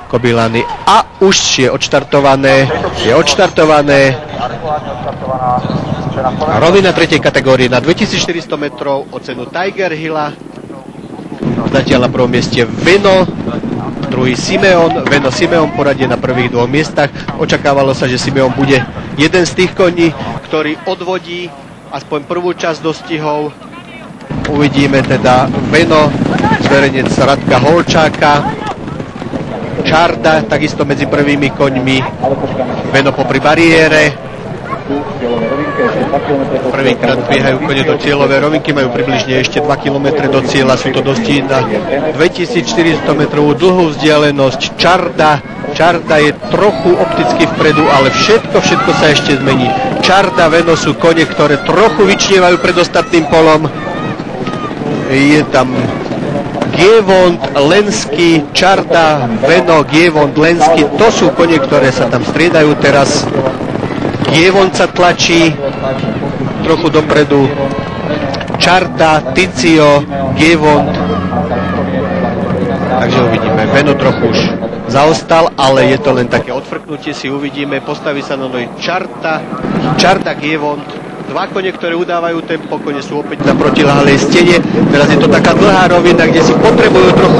Kobylány a už je odštartované, rovina 3. kategórie na 2400 metrov o cenu Tiger Hilla. Zatiaľ na prvom mieste Veno, druhý Simeon. Veno Simeon poradie na prvých dvoch miestach. Očakávalo sa, že Simeon bude jeden z tých koní, ktorý odvodí aspoň prvú časť dostihov. Uvidíme teda Veno, zverenec Radka Holčáka. Čarda takisto medzi prvými koňmi. Veno popri bariére. Prvýkrát biehajú kone do cieľovej rovinky, majú približne ešte 2 km do cieľa, sú to dosti na 2400 metrovú dlhú vzdialenosť. Čarda je trochu opticky vpredu, ale všetko sa ešte zmení. Čarda, Veno sú kone, ktoré trochu vyčnievajú pred ostatným polom. Je tam Gievont, Lenský, Čarda, Veno, Gievont, Lenský, to sú kone, ktoré sa tam striedajú teraz. Gievont sa tlačí trochu dopredu, Čarda, Ticio, Gievont. Takže uvidíme, Veno trochu už zaostal, ale je to len také odfrknutie, si uvidíme. Postaví sa na nohy Čarda, Gievont. Dva kone, ktoré udávajú tempo, kone sú opäť na protiľahlej stene. Teraz je to taká dlhá rovina, kde si potrebujú trochu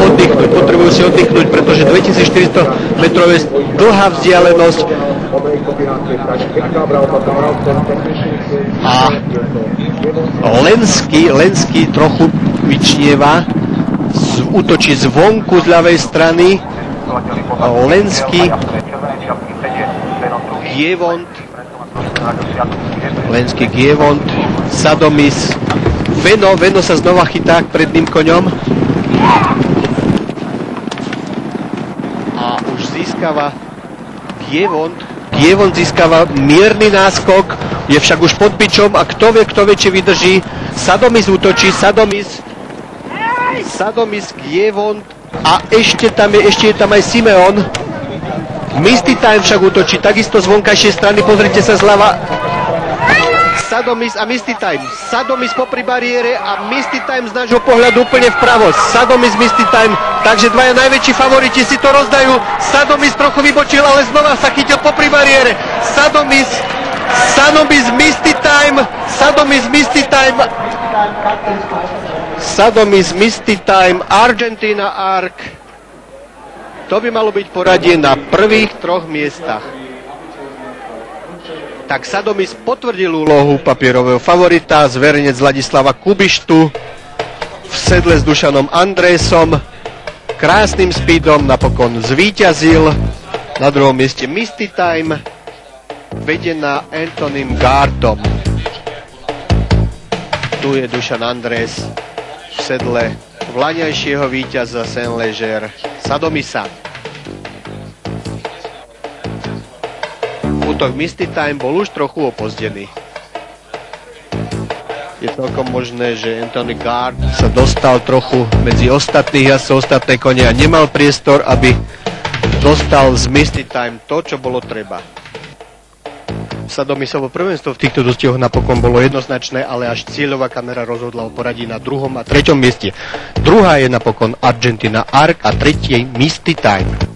oddychnúť, pretože 2400 metrov je dlhá vzdialenosť. A Lenský trochu vyčnieva, útočí zvonku z ľavej strany. Lenský, Gievont, Lenský, Gievont, Sadomis, Veno sa znova chytá k predným koňom a už získava Gievont získava mierny náskok, je však už pod bičom a kto vie, či vydrží. Sadomis útočí, Sadomis, Gievont a ešte je tam aj Simeon. Misty Time však útočí takisto z vonkajšej strany, pozrite sa zľava. Sadomis a Misty Time. Sadomis popri bariére a Misty Time z nášho pohľadu úplne vpravo. Sadomis, Misty Time, takže dvaja najväčší favoriti si to rozdajú. Sadomis trochu vybočil, ale znova sa chytil popri bariére. Sadomis, Misty Time, Sadomis, Misty Time, Argentina Arc. To by malo byť poradie na prvých troch miestach. Tak Sadomis potvrdil úlohu papierového favorita, zverenec Ladislava Kubištu v sedle s Dušanom Andrésom. Krásnym speedom napokon zvíťazil. Na druhom mieste Misty Time, vedená Antonym Gartom. Tu je Dušan Andrés v sedle vlaňajšieho víťaza Saint-Léger Sadomisa. Útok Misty Time bol už trochu opozdený. Je celkom možné, že Anthony Gard sa dostal trochu medzi ostatných jazdcov, ostatné kone a nemal priestor, aby dostal z Misty Time to, čo bolo treba. Sadomisovo prvenstvo v týchto dostihoch napokon bolo jednoznačné, ale až cieľová kamera rozhodla o poradí na druhom a treťom mieste. Druhá je napokon Argentina Arc a tretie Misty Time.